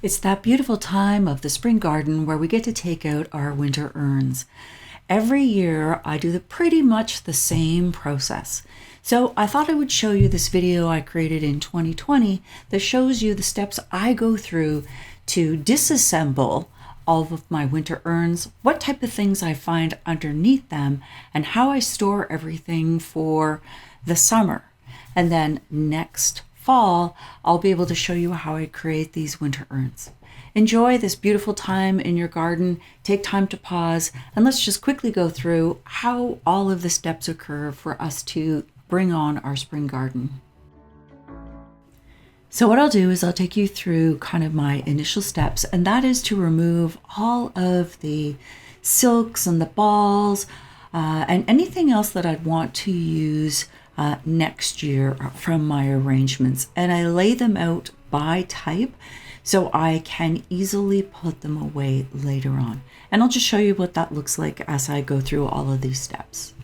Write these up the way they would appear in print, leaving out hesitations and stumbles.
It's that beautiful time of the spring garden where we get to take out our winter urns. Every year I do pretty much the same process. So I thought I would show you this video I created in 2020 that shows you the steps I go through to disassemble all of my winter urns, what type of things I find underneath them, and how I store everything for the summer. And then next fall, I'll be able to show you how I create these winter urns. Enjoy this beautiful time in your garden. Take time to pause, and let's just quickly go through how all of the steps occur for us to bring on our spring garden. So what I'll do is I'll take you through kind of my initial steps, and that is to remove all of the silks and the balls and anything else that I'd want to use next year from my arrangements. And I lay them out by type so I can easily put them away later on. And I'll just show you what that looks like as I go through all of these steps.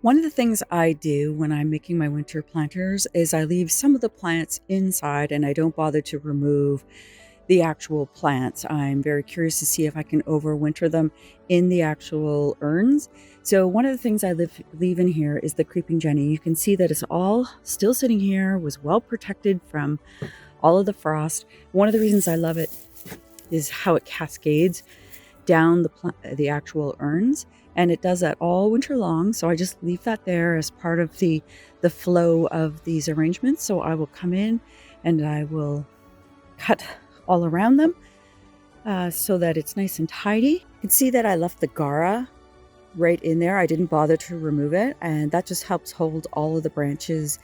One of the things I do when I'm making my winter planters is I leave some of the plants inside and I don't bother to remove the actual plants. I'm very curious to see if I can overwinter them in the actual urns. So one of the things I leave in here is the creeping Jenny. You can see that it's all still sitting here, was well protected from all of the frost. One of the reasons I love it is how it cascades down the actual urns, and it does that all winter long. So I just leave that there as part of the flow of these arrangements. So I will come in and I will cut all around them so that it's nice and tidy. You can see that I left the Gara right in there. I didn't bother to remove it, and that just helps hold all of the branches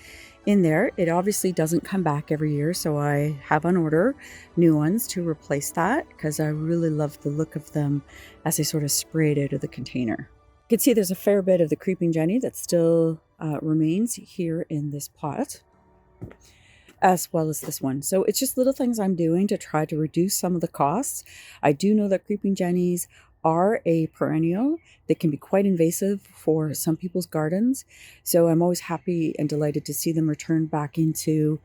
in there. It obviously doesn't come back every year, so I have on order new ones to replace that because I really love the look of them as they sort of sprayed out of the container. You can see there's a fair bit of the creeping Jenny that still remains here in this pot, as well as this one. So it's just little things I'm doing to try to reduce some of the costs. I do know that creeping Jennies are a perennial that can be quite invasive for some people's gardens. So I'm always happy and delighted to see them return back into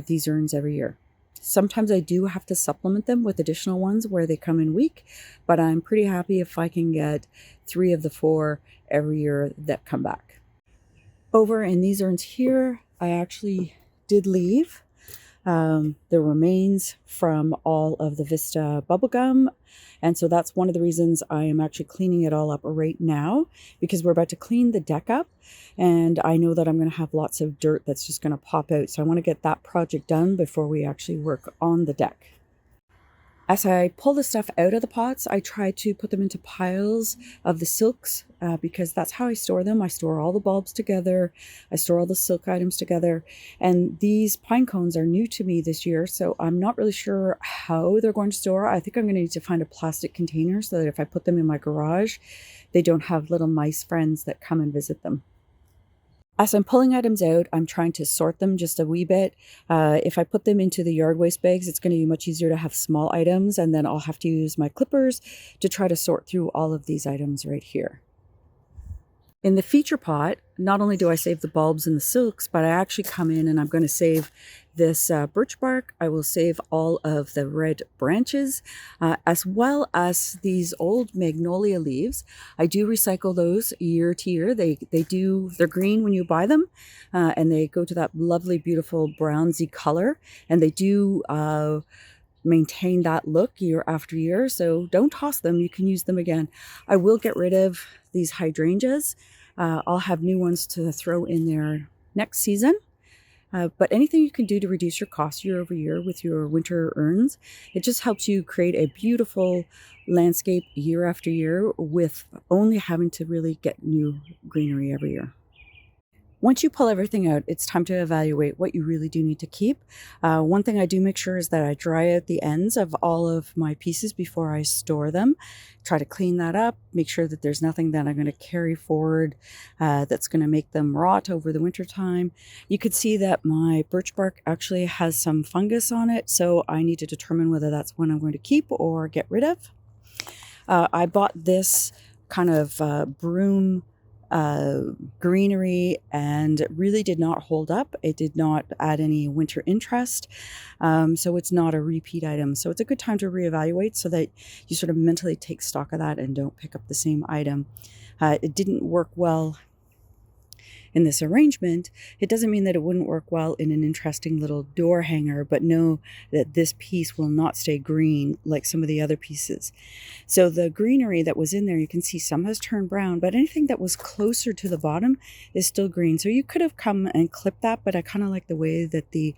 these urns every year. Sometimes I do have to supplement them with additional ones where they come in weak, but I'm pretty happy if I can get 3 of the 4 every year that come back. Over in these urns here, I actually did leave the remains from all of the Vista bubblegum. And so that's one of the reasons I am actually cleaning it all up right now, because we're about to clean the deck up. And I know that I'm going to have lots of dirt that's just going to pop out. So I want to get that project done before we actually work on the deck. As I pull the stuff out of the pots, I try to put them into piles of the silks because that's how I store them. I store all the bulbs together. I store all the silk items together. And these pine cones are new to me this year, so I'm not really sure how they're going to store. I think I'm going to need to find a plastic container so that if I put them in my garage, they don't have little mice friends that come and visit them. As I'm pulling items out, I'm trying to sort them just a wee bit. If I put them into the yard waste bags, it's going to be much easier to have small items, and then I'll have to use my clippers to try to sort through all of these items right here. In the feature pot, not only do I save the bulbs and the silks, but I actually come in and I'm going to save this birch bark. I will save all of the red branches, as well as these old magnolia leaves. I do recycle those year to year. They're green when you buy them, and they go to that lovely, beautiful brownsy color, and they do maintain that look year after year. So don't toss them. You can use them again. I will get rid of these hydrangeas. I'll have new ones to throw in there next season. But anything you can do to reduce your cost year over year with your winter urns, it just helps you create a beautiful landscape year after year with only having to really get new greenery every year. Once you pull everything out, it's time to evaluate what you really do need to keep. One thing I do make sure is that I dry out the ends of all of my pieces before I store them. Try to clean that up, make sure that there's nothing that I'm going to carry forward that's going to make them rot over the winter time. You could see that my birch bark actually has some fungus on it, so I need to determine whether that's one I'm going to keep or get rid of. I bought this kind of broom greenery and really did not hold up. It did not add any winter interest. So it's not a repeat item. So it's a good time to reevaluate so that you sort of mentally take stock of that and don't pick up the same item. It didn't work well in this arrangement. It doesn't mean that it wouldn't work well in an interesting little door hanger, but know that this piece will not stay green like some of the other pieces. So the greenery that was in there, you can see some has turned brown, but anything that was closer to the bottom is still green. So you could have come and clipped that, but I kind of like the way that the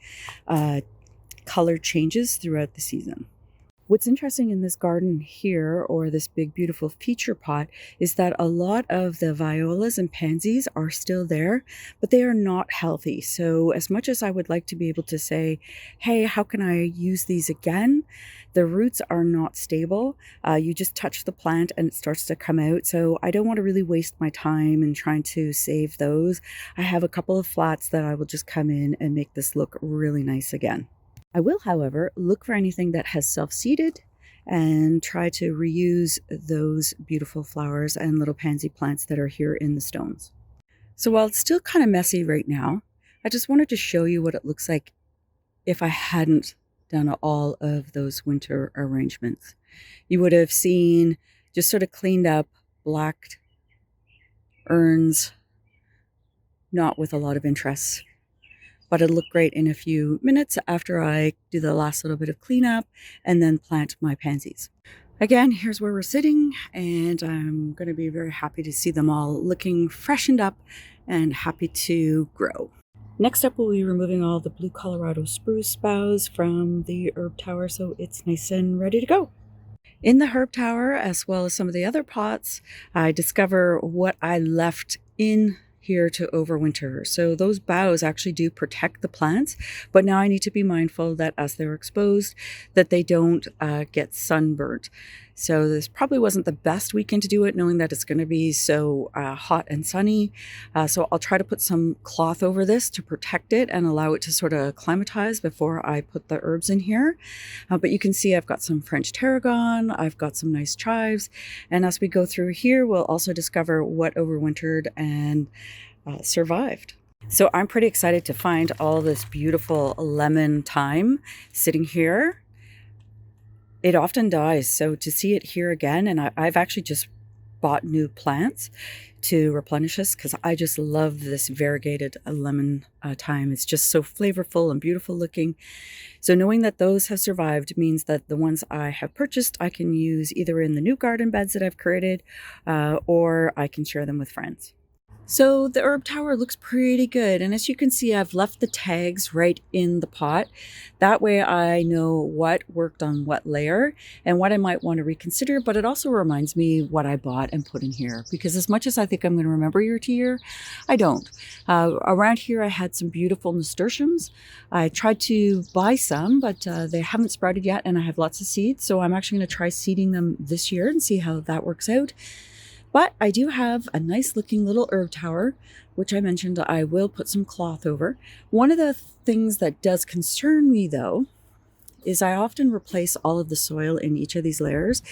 color changes throughout the season. What's interesting in this garden here, or this big beautiful feature pot, is that a lot of the violas and pansies are still there, but they are not healthy. So as much as I would like to be able to say, hey, how can I use these again? The roots are not stable. You just touch the plant and it starts to come out. So I don't want to really waste my time in trying to save those. I have a couple of flats that I will just come in and make this look really nice again. I will, however, look for anything that has self-seeded and try to reuse those beautiful flowers and little pansy plants that are here in the stones. So while it's still kind of messy right now, I just wanted to show you what it looks like if I hadn't done all of those winter arrangements. You would have seen just sort of cleaned up black urns, not with a lot of interest. But it'll look great in a few minutes after I do the last little bit of cleanup and then plant my pansies. Again, here's where we're sitting, and I'm going to be very happy to see them all looking freshened up and happy to grow. Next up, we'll be removing all the blue Colorado spruce boughs from the herb tower so it's nice and ready to go. In the herb tower, as well as some of the other pots, I discover what I left in here to overwinter. So those boughs actually do protect the plants, but now I need to be mindful that as they're exposed, that they don't get sunburnt. So this probably wasn't the best weekend to do it, knowing that it's going to be so hot and sunny. So I'll try to put some cloth over this to protect it and allow it to sort of acclimatize before I put the herbs in here. But you can see I've got some French tarragon, I've got some nice chives, and as we go through here, we'll also discover what overwintered and survived. So I'm pretty excited to find all this beautiful lemon thyme sitting here. It often dies, so to see it here again, and I've actually just bought new plants to replenish this because I just love this variegated lemon thyme. It's just so flavorful and beautiful looking. So knowing that those have survived means that the ones I have purchased I can use either in the new garden beds that I've created or I can share them with friends. So the herb tower looks pretty good, and as you can see, I've left the tags right in the pot. That way I know what worked on what layer and what I might want to reconsider, but it also reminds me what I bought and put in here, because as much as I think I'm going to remember year to year, I don't. Around here I had some beautiful nasturtiums. I tried to buy some, but they haven't sprouted yet, and I have lots of seeds, so I'm actually going to try seeding them this year and see how that works out. But I do have a nice looking little herb tower, which I mentioned I will put some cloth over. One of the things that does concern me though, is I often replace all of the soil in each of these layers.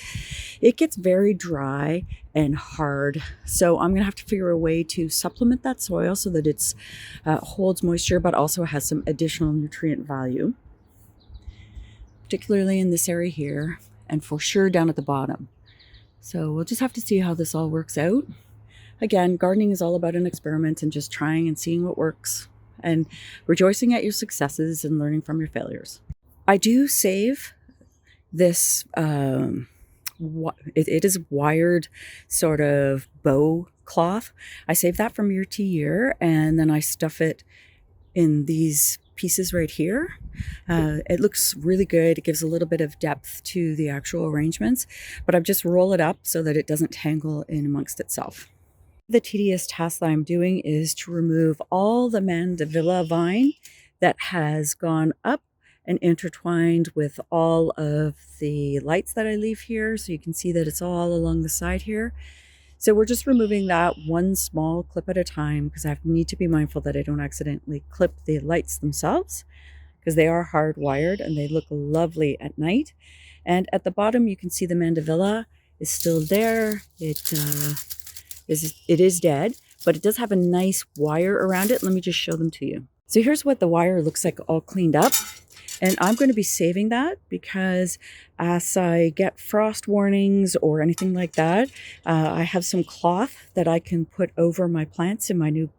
It gets very dry and hard. So I'm gonna have to figure a way to supplement that soil so that it's holds moisture, but also has some additional nutrient value, particularly in this area here, and for sure down at the bottom. So we'll just have to see how this all works out. Again, gardening is all about an experiment and just trying and seeing what works and rejoicing at your successes and learning from your failures. I do save this, it is wired sort of bow cloth. I save that from year to year, and then I stuff it in these pieces right here. It looks really good. It gives a little bit of depth to the actual arrangements, but I just roll it up so that it doesn't tangle in amongst itself. The tedious task that I'm doing is to remove all the mandevilla vine that has gone up and intertwined with all of the lights that I leave here. So you can see that it's all along the side here. So we're just removing that one small clip at a time because I need to be mindful that I don't accidentally clip the lights themselves because they are hardwired and they look lovely at night. And at the bottom, you can see the mandevilla is still there. It is dead, but it does have a nice wire around it. Let me just show them to you. So here's what the wire looks like all cleaned up. And I'm going to be saving that because as I get frost warnings or anything like that, I have some cloth that I can put over my plants in my new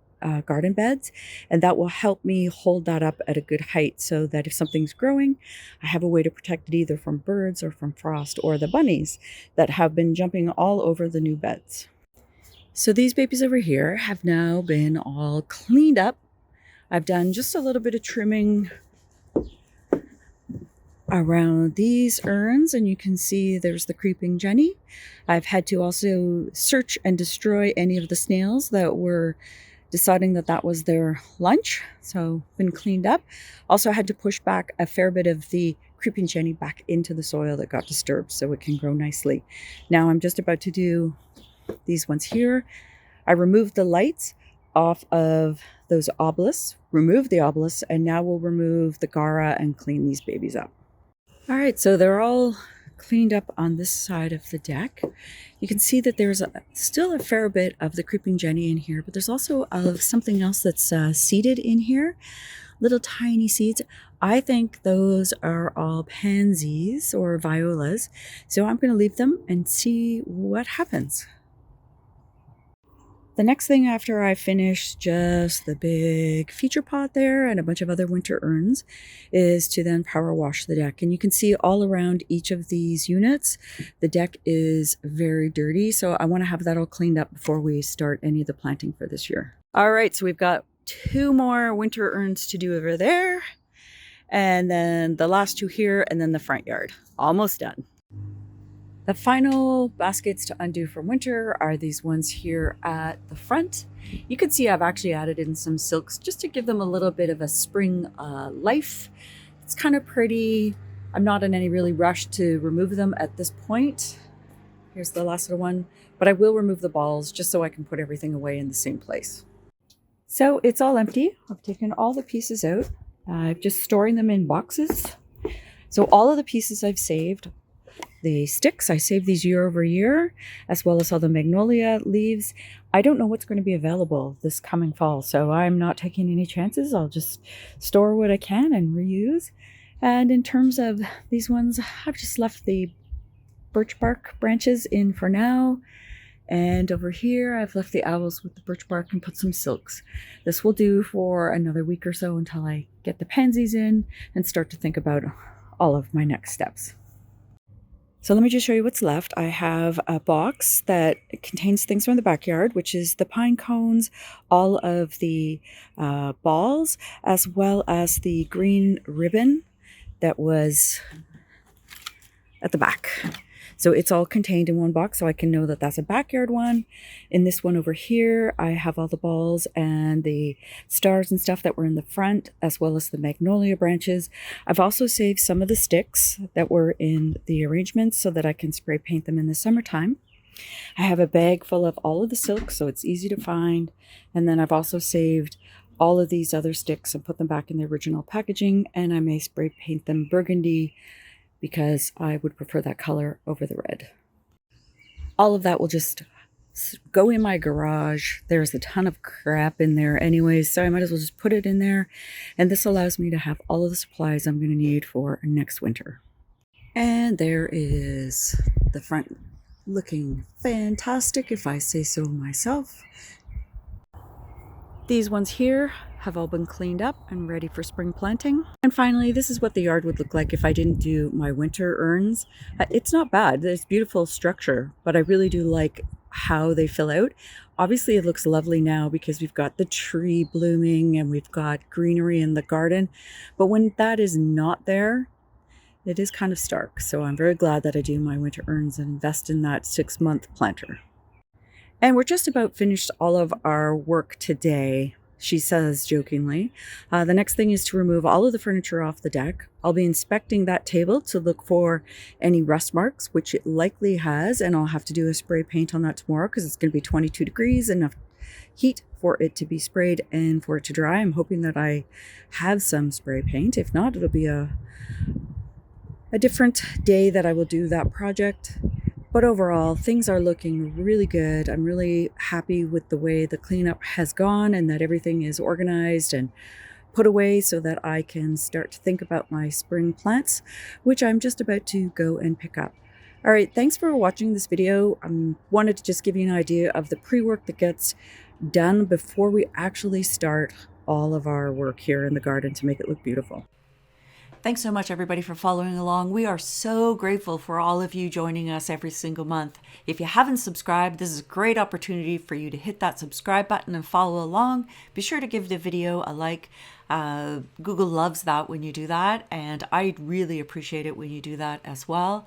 garden beds, and that will help me hold that up at a good height so that if something's growing, I have a way to protect it either from birds or from frost or the bunnies that have been jumping all over the new beds. So these babies over here have now been all cleaned up. I've done just a little bit of trimming around these urns, and you can see there's the creeping Jenny. I've had to also search and destroy any of the snails that were deciding that that was their lunch, so been cleaned up. Also had to push back a fair bit of the creeping Jenny back into the soil that got disturbed so it can grow nicely. Now I'm just about to do these ones here. I removed the lights off of those obelisks, removed the obelisks, and now we'll remove the Gara and clean these babies up. All right, so they're all cleaned up on this side of the deck. You can see that there's still a fair bit of the creeping Jenny in here, but there's also something else that's seeded in here, little tiny seeds. I think those are all pansies or violas, so I'm going to leave them and see what happens. The next thing after I finish just the big feature pot there and a bunch of other winter urns is to then power wash the deck. And you can see all around each of these units, the deck is very dirty. So I want to have that all cleaned up before we start any of the planting for this year. All right, so we've got 2 more winter urns to do over there. And then the last 2 here and then the front yard. Almost done. The final baskets to undo for winter are these ones here at the front. You can see I've actually added in some silks just to give them a little bit of a spring life. It's kind of pretty. I'm not in any really rush to remove them at this point. Here's the last little one, but I will remove the balls just so I can put everything away in the same place. So it's all empty. I've taken all the pieces out. I'm just storing them in boxes. So all of the pieces I've saved. The sticks, I save these year over year, as well as all the magnolia leaves. I don't know what's going to be available this coming fall, so I'm not taking any chances. I'll just store what I can and reuse. And in terms of these ones, I've just left the birch bark branches in for now. And over here, I've left the owls with the birch bark and put some silks. This will do for another week or so until I get the pansies in and start to think about all of my next steps. So let me just show you what's left. I have a box that contains things from the backyard, which is the pine cones, all of the balls, as well as the green ribbon that was at the back. So it's all contained in one box, so I can know that that's a backyard one. In this one over here, I have all the balls and the stars and stuff that were in the front, as well as the magnolia branches. I've also saved some of the sticks that were in the arrangements so that I can spray paint them in the summertime. I have a bag full of all of the silk, so it's easy to find. And then I've also saved all of these other sticks and put them back in the original packaging, and I may spray paint them burgundy because I would prefer that color over the red. All of that will just go in my garage. There's a ton of crap in there anyways, so I might as well just put it in there. And this allows me to have all of the supplies I'm going to need for next winter. And there is the front looking fantastic, if I say so myself. These ones here have all been cleaned up and ready for spring planting. And finally, this is what the yard would look like if I didn't do my winter urns. It's not bad. There's beautiful structure, but I really do like how they fill out. Obviously, it looks lovely now because we've got the tree blooming and we've got greenery in the garden. But when that is not there, it is kind of stark. So I'm very glad that I do my winter urns and invest in that 6-month planter. And we're just about finished all of our work today, she says jokingly. The next thing is to remove all of the furniture off the deck. I'll be inspecting that table to look for any rust marks, which it likely has, and I'll have to do a spray paint on that tomorrow because it's going to be 22 degrees, enough heat for it to be sprayed and for it to dry. I'm hoping that I have some spray paint. If not, it'll be a different day that I will do that project. But overall, things are looking really good. I'm really happy with the way the cleanup has gone and that everything is organized and put away so that I can start to think about my spring plants, which I'm just about to go and pick up. All right, thanks for watching this video. I wanted to just give you an idea of the pre-work that gets done before we actually start all of our work here in the garden to make it look beautiful. Thanks so much, everybody, for following along. We are so grateful for all of you joining us every single month. If you haven't subscribed, this is a great opportunity for you to hit that subscribe button and follow along. Be sure to give the video a like. Google loves that when you do that, and I really appreciate it when you do that as well.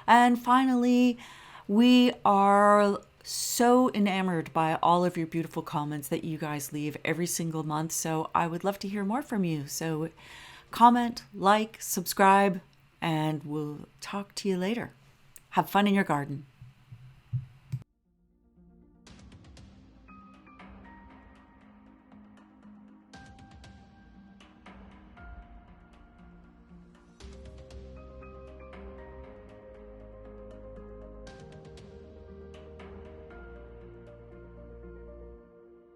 And finally, we are so enamored by all of your beautiful comments that you guys leave every single month. So I would love to hear more from you. So comment, like, subscribe, and we'll talk to you later. Have fun in your garden.